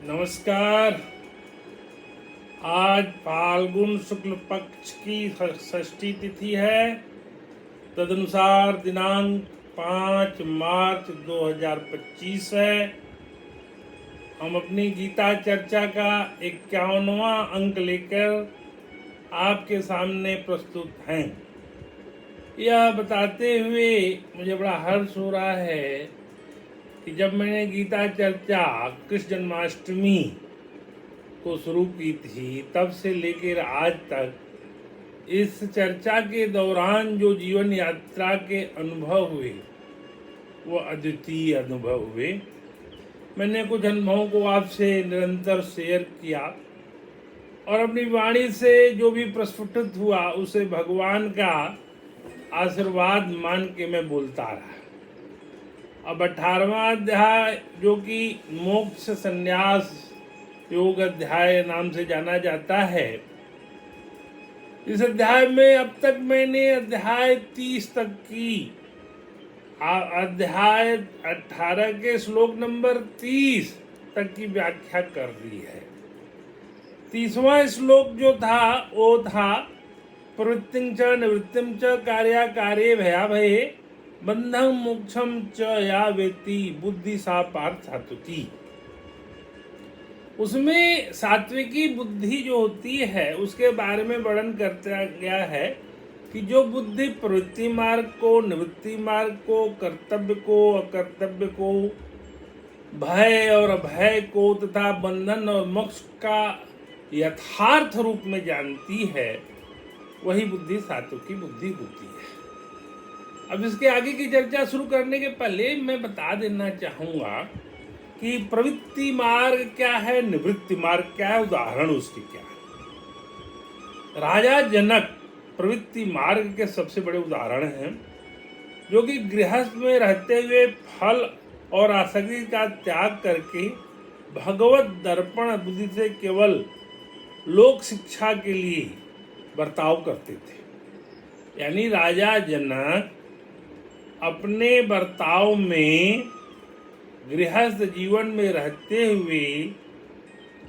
नमस्कार। आज फाल्गुन शुक्ल पक्ष की षष्ठी तिथि है। तदनुसार दिनांक 5 मार्च 2025 है। हम अपनी गीता चर्चा का 51वां अंक लेकर आपके सामने प्रस्तुत हैं। यह बताते हुए मुझे बड़ा हर्ष हो रहा है कि जब मैंने गीता चर्चा कृष्ण जन्माष्टमी को शुरू की थी, तब से लेकर आज तक इस चर्चा के दौरान जो जीवन यात्रा के अनुभव हुए वो अद्वितीय अनुभव हुए। मैंने कुछ अनुभवों को आपसे निरंतर शेयर किया और अपनी वाणी से जो भी प्रस्फुटित हुआ उसे भगवान का आशीर्वाद मान के मैं बोलता रहा। अब 18वां अध्याय, जो कि मोक्ष संन्यास योग अध्याय नाम से जाना जाता है, इस अध्याय में अब तक मैंने अध्याय 30 तक की अध्याय 18 के श्लोक नंबर 30 तक की व्याख्या कर दी है। 30वां श्लोक जो था वो था प्रवृत्तिं च निवृत्तिं च कार्याकार्ये भयाभये बंधं मोक्षं च या वेत्ति बुद्धि सा पार्थ सात्विकी। उसमें सात्विकी बुद्धि जो होती है उसके बारे में वर्णन करता गया है कि जो बुद्धि प्रवृत्ति मार्ग को, निवृत्ति मार्ग को, कर्तव्य को, अकर्तव्य को, भय और अभय को तथा बंधन और मोक्ष का यथार्थ रूप में जानती है, वही बुद्धि सात्विकी बुद्धि होती है। अब इसके आगे की चर्चा शुरू करने के पहले मैं बता देना चाहूंगा कि प्रवृत्ति मार्ग क्या है, निवृत्ति मार्ग क्या है, उदाहरण उसके क्या है। राजा जनक प्रवृत्ति मार्ग के सबसे बड़े उदाहरण हैं, जो कि गृहस्थ में रहते हुए फल और आसक्ति का त्याग करके भगवत दर्पण बुद्धि से केवल लोक शिक्षा के लिए बर्ताव करते थे। यानी राजा जनक अपने बर्ताव में गृहस्थ जीवन में रहते हुए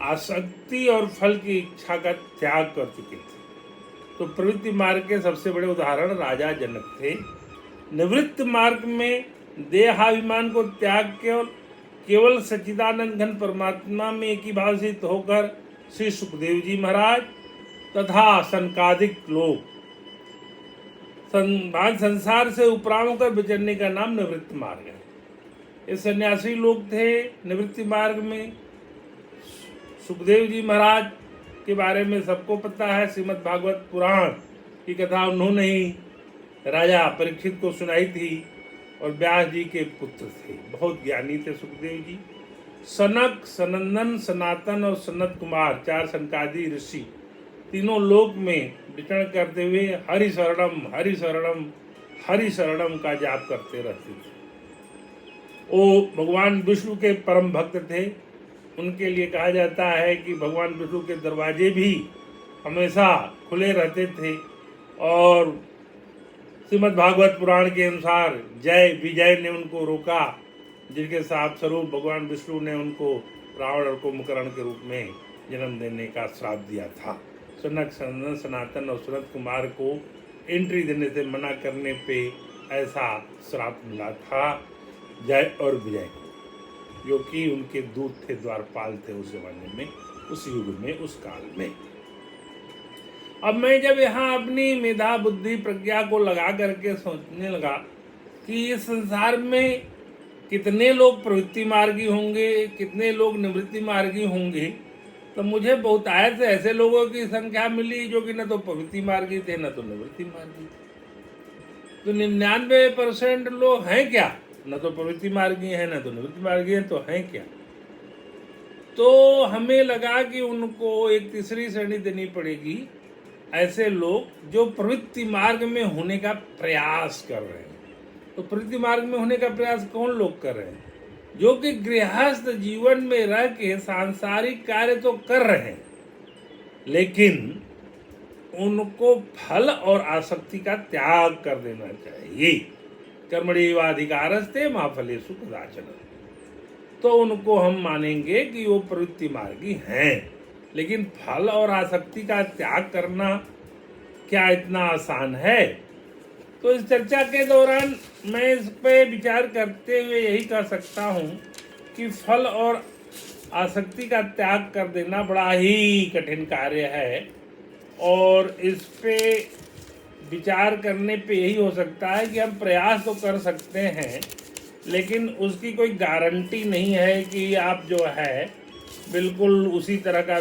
आसक्ति और फल की इच्छा का त्याग कर चुके थे। तो प्रवृत्ति मार्ग के सबसे बड़े उदाहरण राजा जनक थे। निवृत्त मार्ग में देहाभिमान को त्याग केवल सच्चिदानंद घन परमात्मा में एकीभावित होकर श्री सुखदेव जी महाराज तथा सनकादिक लोग संसार से उपराम होकर विचरने का नाम निवृत्त मार्ग है। ये सन्यासी लोग थे। निवृत्ति मार्ग में सुखदेव जी महाराज के बारे में सबको पता है। श्रीमद् भागवत पुराण की कथा उन्होंने ही राजा परीक्षित को सुनाई थी और व्यास जी के पुत्र थे। बहुत ज्ञानी थे सुखदेव जी। सनक, सनंदन, सनातन और सनत कुमार, 4 सनकादि ऋषि तीनों लोक में विचरण करते हुए हरि शरणम हरि शरणम हरि शरणम का जाप करते रहते थे। वो भगवान विष्णु के परम भक्त थे। उनके लिए कहा जाता है कि भगवान विष्णु के दरवाजे भी हमेशा खुले रहते थे। और श्रीमद् भागवत पुराण के अनुसार जय विजय ने उनको रोका, जिनके साथ स्वरूप भगवान विष्णु ने उनको रावण और कुंभकर्ण के रूप में जन्म देने का श्राप दिया था। सनक, सनंदन, सनातन और सुनत कुमार को एंट्री देने से मना करने पे ऐसा श्राप मिला था जय और विजय को, जो कि उनके दूत थे, द्वारपाल थे उस जमाने में, उस युग में, उस काल में। अब मैं जब यहाँ अपनी मेधा बुद्धि प्रज्ञा को लगा करके सोचने लगा कि इस संसार में कितने लोग प्रवृत्ति मार्गी होंगे, कितने लोग निवृत्ति मार्गी होंगे, तो मुझे बहुतायत से ऐसे लोगों की संख्या मिली जो कि न तो प्रवृत्ति मार्गी थे न तो निवृत्ति मार्गी थे। तो 99% लोग हैं क्या, न तो प्रवृत्ति मार्गी हैं न तो निवृत्ति मार्गी हैं, तो हैं क्या। तो हमें लगा कि उनको एक तीसरी श्रेणी देनी पड़ेगी, ऐसे लोग जो प्रवृत्ति मार्ग में होने का प्रयास कर रहे हैं। तो प्रवृत्ति मार्ग में होने का प्रयास कौन लोग कर रहे हैं? जो कि गृहस्थ जीवन में रह के सांसारिक कार्य तो कर रहे हैं, लेकिन उनको फल और आसक्ति का त्याग कर देना चाहिए। कर्मण्येवाधिकारस्ते मा फलेषु कदाचन। तो उनको हम मानेंगे कि वो प्रवृत्ति मार्गी हैं। लेकिन फल और आसक्ति का त्याग करना क्या इतना आसान है? तो इस चर्चा के दौरान मैं इस पे विचार करते हुए यही कह सकता हूँ कि फल और आसक्ति का त्याग कर देना बड़ा ही कठिन कार्य है, और इस पे विचार करने पे यही हो सकता है कि हम प्रयास तो कर सकते हैं, लेकिन उसकी कोई गारंटी नहीं है कि आप जो है बिल्कुल उसी तरह का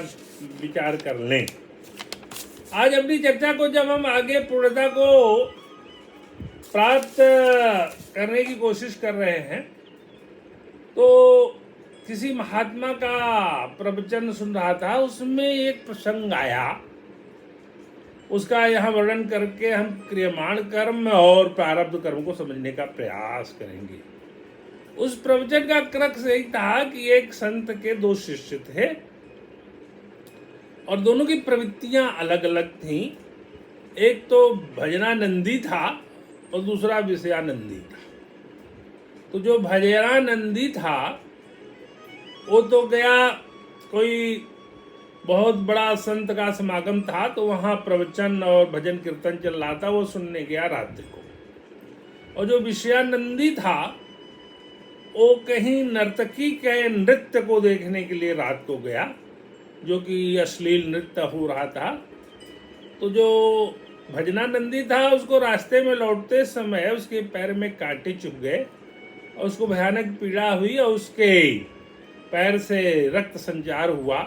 विचार कर लें। आज अपनी चर्चा को जब हम आगे पूर्णता को प्राप्त करने की कोशिश कर रहे हैं, तो किसी महात्मा का प्रवचन सुन रहा था, उसमें एक प्रसंग आया, उसका यहाँ वर्णन करके हम क्रियमाण कर्म और प्रारब्ध कर्म को समझने का प्रयास करेंगे। उस प्रवचन का क्रक्स यही था कि एक संत के दो शिष्य थे और दोनों की प्रवृत्तियां अलग अलग थीं। एक तो भजनानंदी था और दूसरा विषयानंदी था। तो जो भजनानंदी था वो तो गया, कोई बहुत बड़ा संत का समागम था, तो वहाँ प्रवचन और भजन कीर्तन चल रहा था, वो सुनने गया रात्रि को। और जो विषयानंदी था वो कहीं नर्तकी के नृत्य को देखने के लिए रात को गया, जो कि अश्लील नृत्य हो रहा था। तो जो भजनानंदी था उसको रास्ते में लौटते समय उसके पैर में कांटे चुभ गए और उसको भयानक पीड़ा हुई और उसके पैर से रक्त संचार हुआ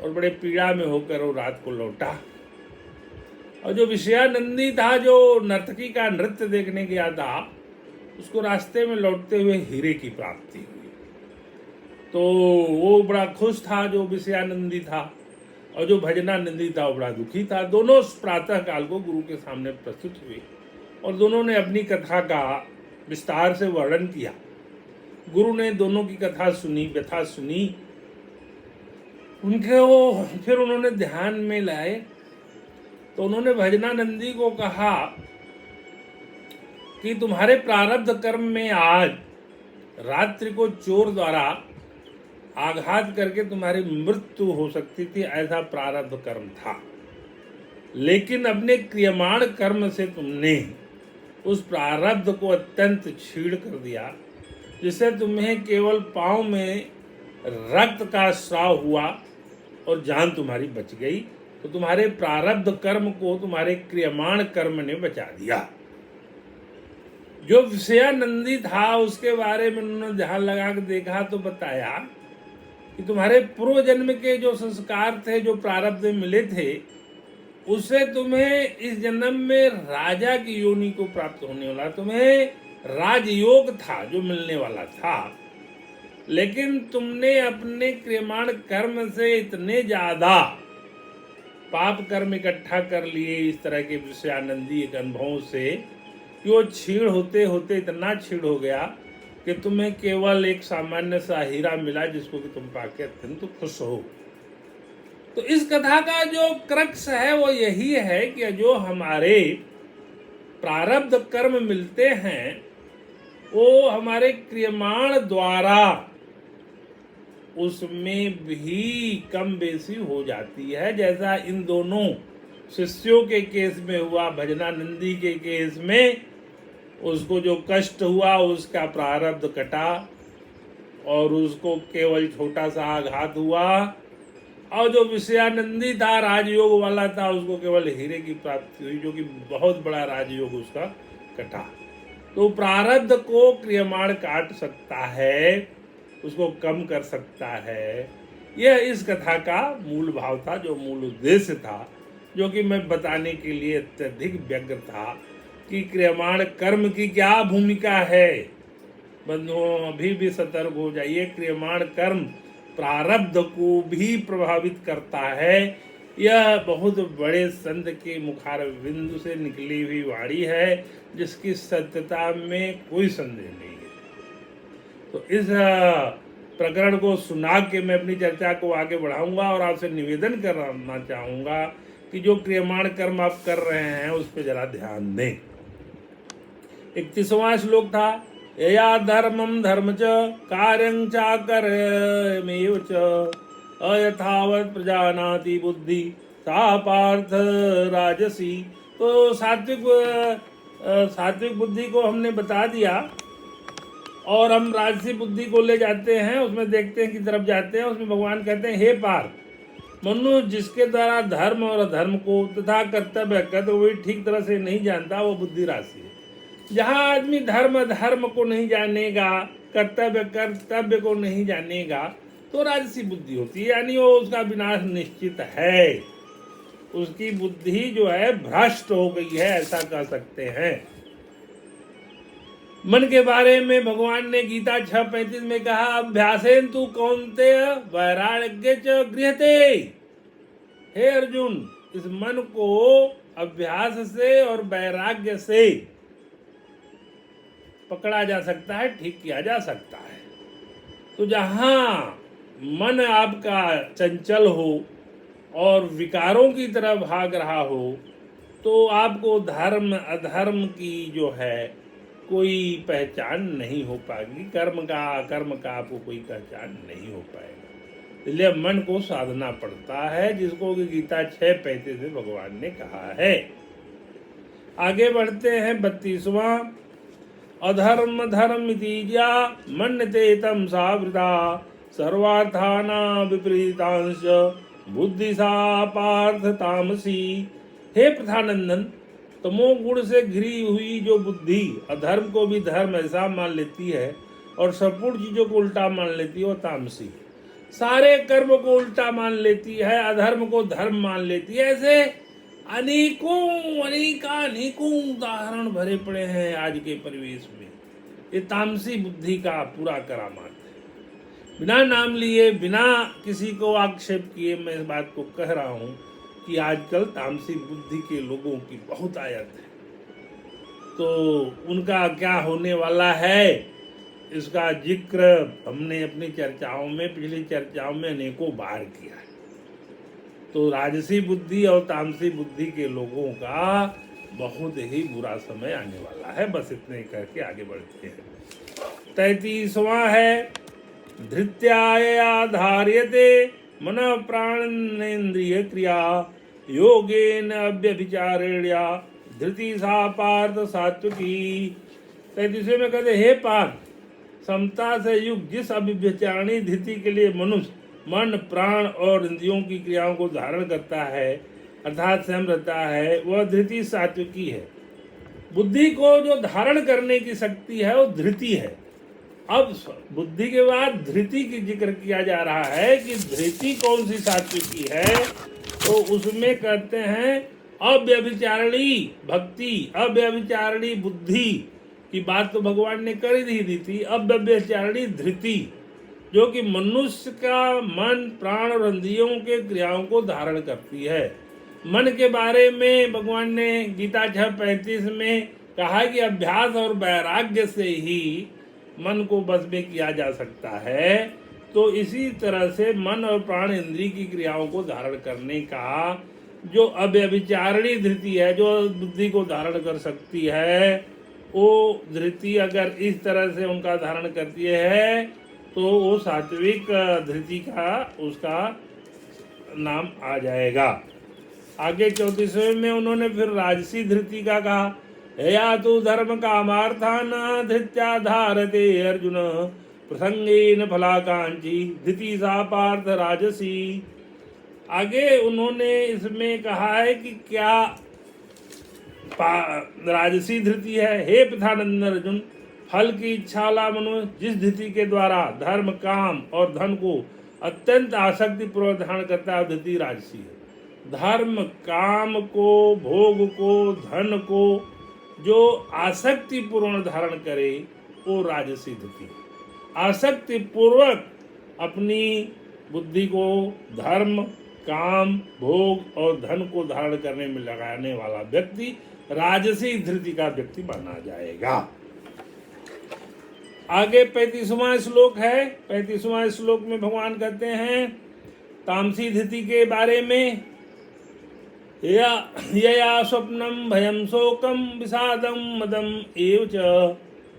और बड़े पीड़ा में होकर वो रात को लौटा। और जो विषयानंदी था, जो नर्तकी का नृत्य देखने गया था, उसको रास्ते में लौटते हुए हीरे की प्राप्ति हुई। तो वो बड़ा खुश था जो विषयानंदी था, और जो भजनानंदी था वो बड़ा दुखी था। दोनों प्रातः काल को गुरु के सामने प्रस्तुत हुए और दोनों ने अपनी कथा का विस्तार से वर्णन किया। गुरु ने दोनों की कथा सुनी, व्यथा सुनी, उनके वो फिर उन्होंने ध्यान में लाए। तो उन्होंने भजनानंदी को कहा कि तुम्हारे प्रारब्ध कर्म में आज रात्रि को चोर द्वारा आघात करके तुम्हारी मृत्यु हो सकती थी, ऐसा प्रारब्ध कर्म था। लेकिन अपने क्रियमाण कर्म से तुमने उस प्रारब्ध को अत्यंत छीड़ कर दिया, जिससे तुम्हें केवल पांव में रक्त का स्राव हुआ और जान तुम्हारी बच गई। तो तुम्हारे प्रारब्ध कर्म को तुम्हारे क्रियमाण कर्म ने बचा दिया। जो विषयानंदी था उसके बारे में उन्होंने ध्यान लगा के देखा तो बताया कि तुम्हारे पूर्व जन्म के जो संस्कार थे, जो प्रारब्ध मिले थे, उससे तुम्हें इस जन्म में राजा की योनि को प्राप्त होने वाला, तुम्हें राजयोग था जो मिलने वाला था। लेकिन तुमने अपने क्रियमाण कर्म से इतने ज्यादा पाप कर्म इकट्ठा कर लिए इस तरह के विषयानंदी एक अनुभव से, कि वो छीड़ होते होते इतना छीड़ हो गया कि तुम्हें केवल एक सामान्य सा हीरा मिला, जिसको कि तुम पाके अत्यंत खुश हो। तो इस कथा का जो क्रक्स है वो यही है कि जो हमारे प्रारब्ध कर्म मिलते हैं वो हमारे क्रियमाण द्वारा उसमें भी कम बेसी हो जाती है। जैसा इन दोनों शिष्यों के केस में हुआ, भजनानंदी के केस में उसको जो कष्ट हुआ उसका प्रारब्ध कटा और उसको केवल छोटा सा आघात हुआ, और जो विषयानंदी था राजयोग वाला था उसको केवल हीरे की प्राप्ति हुई, जो कि बहुत बड़ा राजयोग उसका कटा। तो प्रारब्ध को क्रियमाण काट सकता है, उसको कम कर सकता है। यह इस कथा का मूल भाव था, जो मूल उद्देश्य था, जो कि मैं बताने के लिए अत्यधिक व्यग्र था कि क्रियमाण कर्म की क्या भूमिका है। बंधुओं, अभी भी सतर्क हो जाइए, क्रियमाण कर्म प्रारब्ध को भी प्रभावित करता है। यह बहुत बड़े संत के मुखार बिंदु से निकली हुई वाणी है, जिसकी सत्यता में कोई संदेह नहीं है। तो इस प्रकरण को सुना के मैं अपनी चर्चा को आगे बढ़ाऊंगा और आपसे निवेदन करना चाहूँगा कि जो क्रियमाण कर्म आप कर रहे हैं उस पर जरा ध्यान दें। 31वां श्लोक था यया धर्मं धर्म च कार्यं चाकर्मेव च अयथावत् प्रजानाति बुद्धि सा पार्थ राजसी। तो सात्विक बुद्धि को हमने बता दिया और हम राजसी बुद्धि को ले जाते हैं, उसमें देखते हैं कि तरफ जाते हैं। उसमें भगवान कहते हैं हे पार्थ, मनुष्य जिसके द्वारा धर्म और अधर्म को तथा कर्तव्य कर्तव्य वही ठीक तरह से नहीं जानता, वो बुद्धि राशि है। जहाँ आदमी धर्म धर्म को नहीं जानेगा, कर्तव्य को नहीं जानेगा, तो राजसी बुद्धि होती है, यानी वो उसका विनाश निश्चित है। उसकी बुद्धि जो है भ्रष्ट हो गई है, ऐसा कह सकते हैं। मन के बारे में भगवान ने गीता 6:35 में कहा अभ्यासेन तु कौन्तेय वैराग्य च गृह्यते। हे अर्जुन, इस मन को अभ्यास से और वैराग्य से पकड़ा जा सकता है, ठीक किया जा सकता है। तो जहां मन आपका चंचल हो और विकारों की तरफ भाग रहा हो, तो आपको धर्म अधर्म की जो है कोई पहचान नहीं हो पाएगी, कर्म का आपको कोई पहचान नहीं हो पाएगा। इसलिए मन को साधना पड़ता है, जिसको कि गीता 6:35 में भगवान ने कहा है। आगे बढ़ते हैं 32वां। अधर्म धर्म इतिजा मन्यते तम सावृता सर्वार्थाना विपरीतांश बुद्धि सा पार्थ तामसी। हे प्रधानंदन, तमोगुण से घिरी हुई जो बुद्धि अधर्म को भी धर्म ऐसा मान लेती है और संपूर्ण चीजों को उल्टा मान लेती है, वो तामसी। सारे कर्म को उल्टा मान लेती है, अधर्म को धर्म मान लेती है। ऐसे अनेकों उदाहरण भरे पड़े हैं आज के परिवेश में। ये तामसी बुद्धि का पूरा करामात है। बिना नाम लिए, बिना किसी को आक्षेप किए मैं इस बात को कह रहा हूं कि आजकल तामसी बुद्धि के लोगों की बहुत आयत है। तो उनका क्या होने वाला है, इसका जिक्र हमने अपनी चर्चाओं में, पिछली चर्चाओं में अनेकों बार किया है। तो राजसी बुद्धि और तामसी बुद्धि के लोगों का बहुत ही बुरा समय आने वाला है। बस इतने करके आगे बढ़ते हैं। 33वां है धृत्याया धार्यते मन प्राणेन्द्रिय क्रिया योगेन अव्यभिचारेण्या धृति सा पार्थ सात्विकी। 33वें में कहते हे पार्थ, समता से युक्त जिस अव्यभिचारिणी धृति के लिए मनुष्य मन प्राण और इंद्रियों की क्रियाओं को धारण करता है, अर्थात स्वयं रहता है, वह धृति सात्विकी है। बुद्धि को जो धारण करने की शक्ति है वो धृति है। अब बुद्धि के बाद धृति की जिक्र किया जा रहा है कि धृति कौन सी सात्विकी है। तो उसमें कहते हैं अव्यभिचारिणी भक्ति, अव्यभिचारिणी बुद्धि की बात तो भगवान ने कर ही दी थी। अव्यभिचारिणी धृति जो कि मनुष्य का मन प्राण और इंद्रियों के क्रियाओं को धारण करती है। मन के बारे में भगवान ने गीता 6:35 में कहा कि अभ्यास और वैराग्य से ही मन को बस में किया जा सकता है। तो इसी तरह से मन और प्राण इंद्रिय की क्रियाओं को धारण करने का जो अव्यभिचारिणी धृति है, जो बुद्धि को धारण कर सकती है, वो धृति अगर इस तरह से उनका धारण करती है तो वो सात्विक धृति का उसका नाम आ जाएगा। आगे 34वें में उन्होंने फिर राजसी धृति का कहा या तो धर्म कामार्थान धृत्या धारते अर्जुन प्रसंगेन फलाकांक्षी धृति सा पार्थ राजसी। आगे उन्होंने इसमें कहा है कि क्या राजसी धृति है। हे प्रधानंद अर्जुन, फल की इच्छा वाला मनुष्य जिस धृति के द्वारा धर्म काम और धन को अत्यंत आसक्ति पूर्वक धारण करता है, धृति राजसी है। धर्म काम को, भोग को, धन को जो आसक्ति पूर्ण धारण करे वो राजसी धृति है। आसक्ति पूर्वक अपनी बुद्धि को धर्म काम भोग और धन को धारण करने में लगाने वाला व्यक्ति राजसी धृति का व्यक्ति माना जाएगा। आगे 35वां श्लोक है। 35वां श्लोक में भगवान कहते हैं तामसी धृति के बारे में यया स्वप्नम भयम शोकम विषादम मदम एव च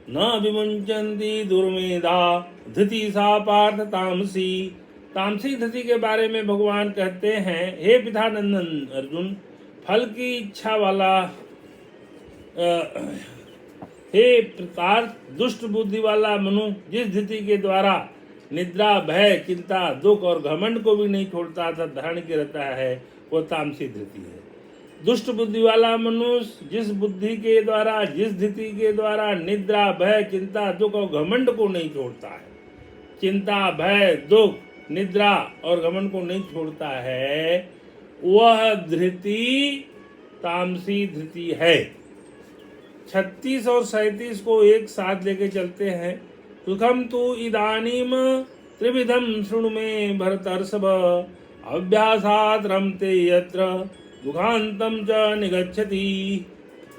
न विमुंचन्ति दुर्मेधा धृति सा पार्थ तामसी। तामसी धृति के बारे में भगवान कहते हैं, हे पितानंदन अर्जुन, फल की इच्छा वाला हे प्रकार दुष्ट बुद्धि वाला मनु जिस धृति के द्वारा निद्रा, भय, चिंता, दुख और घमंड को भी नहीं छोड़ता था धारण के रहता है, वो तामसी धृति है। दुष्ट बुद्धि वाला मनुष्य जिस बुद्धि के द्वारा, जिस धृति के द्वारा निद्रा, भय, चिंता, दुख और घमंड को नहीं छोड़ता है, चिंता, भय, दुख, निद्रा और घमंड को नहीं छोड़ता है, वह धृति तामसी धृति है। 36 और 37 को एक साथ लेके चलते हैं। सुखम तु इदानीम त्रिविधम शृणु मे भरतर्षभ, अभ्यासात् रमते यत्र दुखांतम च निगच्छति,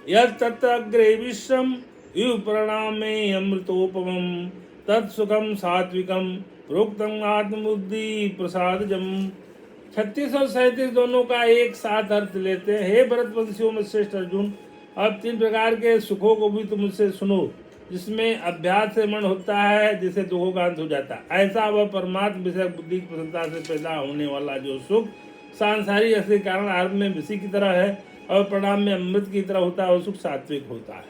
यत्तग्रे विश्रम इव प्रणामे अमृतोपमं, तत्सुखम सात्विकम प्रोक्तम आत्मबुद्धि प्रसादजम। 36 और 37 दोनों का एक साथ अर्थ लेते हैं। हे भरतवंशियों में श्रेष्ठ अर्जुन, अब 3 प्रकार के सुखों को भी तुम मुझसे सुनो, जिसमें अभ्यास से मन होता है, जिससे दुखों का अंत हो जाता है। ऐसा वह परमात्म विषय बुद्धि की प्रसन्नता से पैदा होने वाला जो सुख सांसारिक असली कारण आरंभ में विषि की तरह है और परिणाम में अमृत की तरह होता है, वो सुख सात्विक होता है।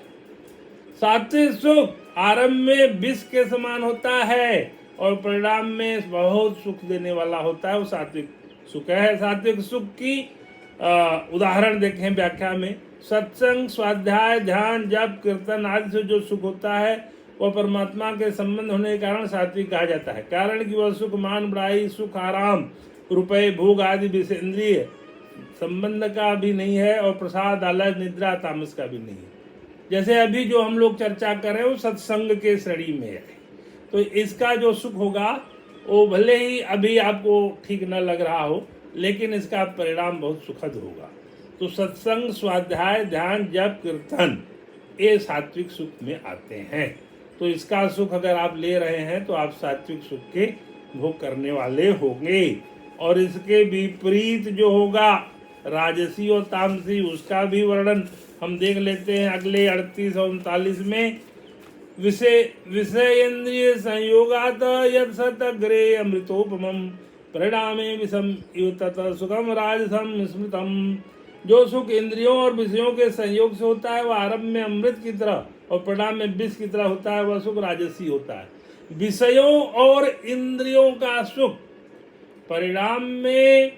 सात्विक सुख आरंभ में विष के समान होता है और परिणाम में बहुत सुख देने वाला होता है, वो सात्विक सुख है। सात्विक सुख की उदाहरण देखें व्याख्या में, सत्संग, स्वाध्याय, ध्यान, जप, कीर्तन आदि से जो सुख होता है वह परमात्मा के संबंध होने के कारण सात्विक कहा जाता है। कारण कि वह सुख मान, बड़ाई, सुख, आराम, रुपए, भोग आदि विषेंद्रिय संबंध का भी नहीं है और प्रसाद, आलस, निद्रा, तामस का भी नहीं है। जैसे अभी जो हम लोग चर्चा कर रहे हैं वो सत्संग के श्रेणी में है, तो इसका जो सुख होगा वो भले ही अभी आपको ठीक न लग रहा हो, लेकिन इसका परिणाम बहुत सुखद होगा। तो सत्संग, स्वाध्याय, ध्यान, जप, कीर्तन ये सात्विक सुख में आते हैं। तो इसका सुख अगर आप ले रहे हैं तो आप सात्विक सुख के भोग करने वाले होंगे। और इसके विपरीत जो होगा राजसी और तामसी, उसका भी वर्णन हम देख लेते हैं अगले 38 और 39 में। विषयेन्द्रिय संयोगात यत् सतग्रे अमृतोपमं, परिणामे विषम इव तत् सुखम राजसम स्मृतम। जो सुख इंद्रियों और विषयों के संयोग से होता है वह आरंभ में अमृत की तरह और परिणाम में विष की तरह होता है, वह सुख राजसी होता है। विषयों और इंद्रियों का सुख परिणाम में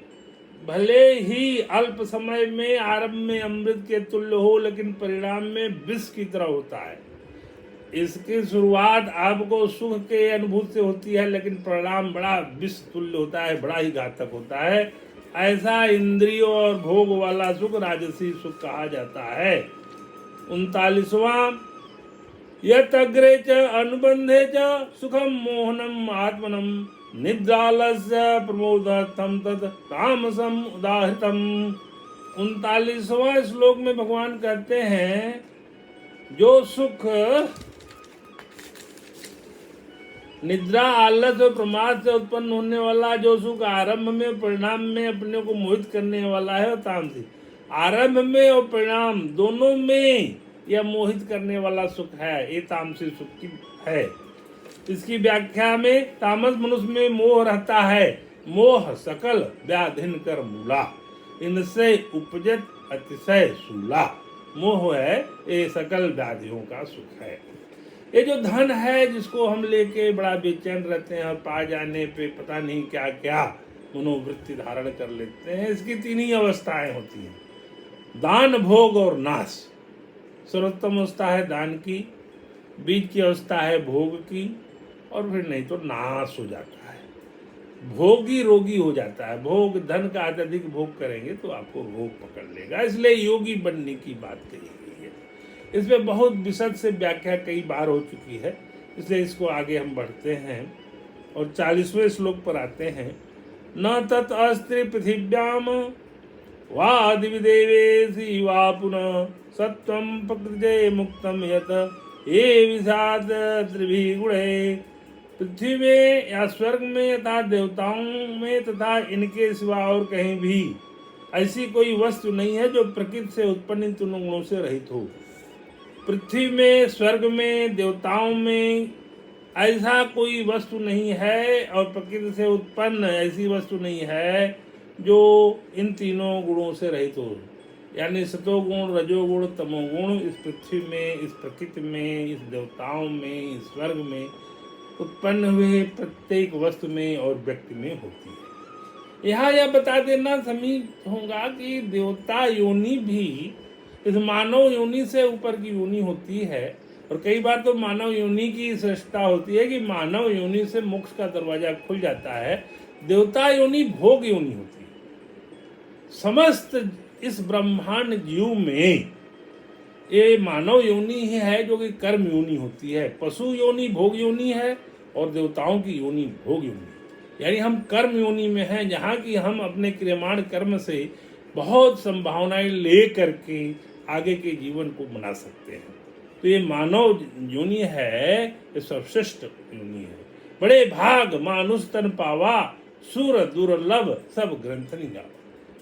भले ही अल्प समय में आरंभ में अमृत के तुल्य हो, लेकिन परिणाम में विष की तरह होता है। इसकी शुरुआत आपको सुख के अनुभूति से होती है, लेकिन परिणाम बड़ा विष तुल्य होता है, बड़ा ही घातक होता है। ऐसा इंद्रियों और भोग वाला सुख राजसी सुख कहा जाता है। 39वां, यत् अग्रे च अनुबंधे च सुखम मोहनम आत्मनम, निद्रालस्य प्रमोदार्थम तत् तामसम उदाहृतम। 39वां श्लोक में भगवान कहते हैं, जो सुख निद्रा, आलस और प्रमाद से उत्पन्न होने वाला जो सुख आरंभ में परिणाम में अपने को मोहित करने वाला है, तामसी। आरंभ में और परिणाम दोनों में यह मोहित करने वाला सुख है, ये तामसी सुख की है। इसकी व्याख्या में, तामस मनुष्य में मोह रहता है, मोह सकल व्याधिन कर मूला, इनसे उपजत अतिशय सूला। मोह है ये सकल व्याधियों का सुख है। ये जो धन है जिसको हम लेके बड़ा बेचैन रहते हैं और पा जाने पे पता नहीं क्या क्या मनोवृत्ति धारण कर लेते हैं, इसकी 3 ही अवस्थाएं होती हैं, दान, भोग और नाश। सर्वोत्तम अवस्था है दान की, बीच की अवस्था है भोग की, और फिर नहीं तो नाश हो जाता है, भोगी रोगी हो जाता है। भोग, धन का अत्यधिक भोग करेंगे तो आपको रोग पकड़ लेगा, इसलिए योगी बनने की बात कही गई है। इसमें बहुत विशद से व्याख्या कई बार हो चुकी है, इसलिए इसको आगे हम बढ़ते हैं और 40वें श्लोक पर आते हैं। न तत् अस्त्रि पृथिव्याम वा दिवि देवेषि वा पुनः, सत्वं प्रकृते मुक्तम यत् ये विषाद त्रिभिः गुणैः। पृथ्वी में या स्वर्ग में तथा देवताओं में तथा इनके सिवा और कहीं भी ऐसी कोई वस्तु नहीं है जो प्रकृति से उत्पन्न इन तीनों गुणों से रहित हो। पृथ्वी में, स्वर्ग में, देवताओं में ऐसा कोई वस्तु नहीं है और प्रकृति से उत्पन्न ऐसी वस्तु नहीं है जो इन तीनों गुणों से रहित हो। यानी सतोगुण, रजोगुण, तमोगुण इस पृथ्वी में, इस प्रकृति में, इस देवताओं में, इस स्वर्ग में उत्पन्न हुए प्रत्येक वस्तु में और व्यक्ति में होती है। यहाँ यह बता देना समीप होगा कि देवता योनि भी इस मानव योनि से ऊपर की योनि होती है। और कई बार तो मानव योनि की श्रेष्ठता होती है कि मानव योनि से मोक्ष का दरवाजा खुल जाता है। देवता योनि भोग योनि होती है। समस्त इस ब्रह्मांड जीव में ये मानव योनि ही है जो कि कर्म योनि होती है। पशु योनि भोग योनि है और देवताओं की योनि भोग योनि। यानी हम कर्म योनि में हैं, जहाँ की हम अपने क्रियमाण कर्म से बहुत संभावनाएं ले करके आगे के जीवन को बना सकते हैं। तो ये मानव योनि है, ये सर्वश्रेष्ठ योनि है। बड़े भाग मानुष तन पावा, सुर दुर्लभ सब ग्रंथ निगावा।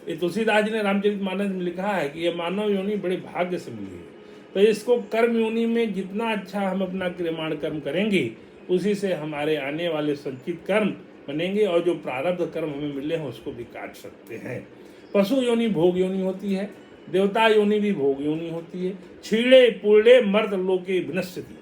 ये तुलसीदास जी ने रामचरितमानस में लिखा है कि ये मानव योनि बड़े भाग्य से मिली है। तो इसको कर्म योनि में जितना अच्छा हम अपना क्रियमाण कर्म करेंगे, उसी से हमारे आने वाले संचित कर्म बनेंगे और जो प्रारब्ध कर्म हमें मिले हैं उसको भी काट सकते हैं। पशु योनि भोग योनि होती है, देवता योनि भी भोग योनि होती है। छीड़े पुड़े मर्द लोके विनश्यति,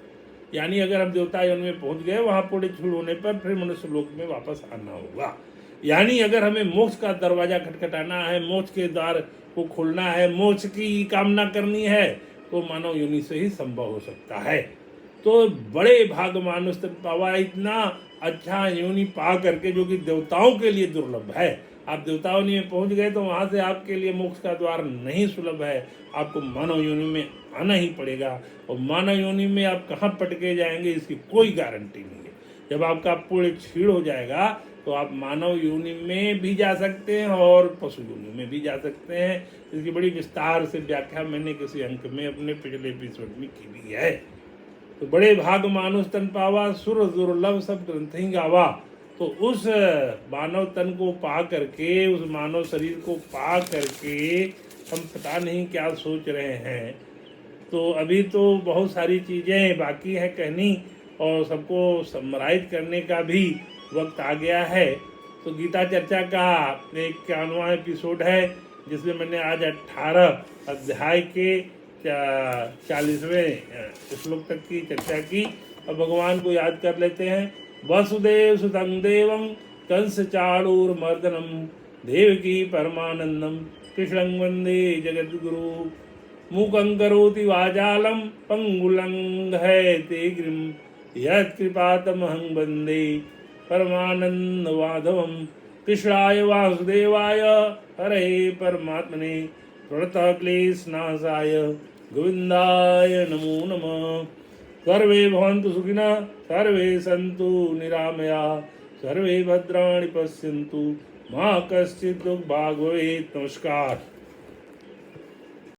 यानी अगर हम देवता योनि में पहुंच गए, वहां पुड़े छीड़ होने पर फिर मनुष्य लोक में वापस आना होगा। यानी अगर हमें मोक्ष का दरवाजा खटखटाना है, मोक्ष के द्वार को खोलना है, मोक्ष की कामना करनी है, तो मानव योनि से ही संभव हो सकता है। तो बड़े भाग मानुष तन पावा, इतना अच्छा योनि पा करके जो कि देवताओं के लिए दुर्लभ है। आप देवताओं में पहुंच गए तो वहां से आपके लिए मोक्ष का द्वार नहीं सुलभ है, आपको मानव योनि में आना ही पड़ेगा। और मानव योनि में आप कहाँ पटके जाएंगे इसकी कोई गारंटी नहीं है। जब आपका पुण्य छीड़ हो जाएगा तो आप मानव योनि में भी जा सकते हैं और पशु योनि में भी जा सकते हैं। इसकी बड़ी विस्तार से व्याख्या मैंने किसी अंक में अपने पिछले एपिसोड में की भी है। तो बड़े भाग मानुष तन पावा, सुर दुर्लभ सब ग्रंथ ही गावा। तो उस मानव तन को पा करके, उस मानव शरीर को पा करके हम पता नहीं क्या सोच रहे हैं। तो अभी तो बहुत सारी चीज़ें बाकी हैं कहनी और सबको समराइज करने का भी वक्त आ गया है। तो गीता चर्चा का 91वां एपिसोड है, जिसमें मैंने आज 18 अध्याय के 40वें श्लोक तक की चर्चा की। और भगवान को याद कर लेते हैं। वसुदेव सुतं देवं कंस चाणूरमर्दनम देवकी परमानंदम कृष्णं वंदे जगद्गुरु। मूकं करोति वाचालं पंगुलंघयते गिरिं यत्कृपातमहं वन्दे परमानंद माधवम। कृष्णाय वासुदेवाय हरे परमात्मने प्रणतः क्लेशनाशाय गोविंदाय नमो नमः। सर्वे भवन्तु सुखिनः, सर्वे सन्तु निरामयाः, सर्वे भद्राणि पश्यन्तु, मा कश्चित् दुःखभाग् भवेत्। नमस्कार।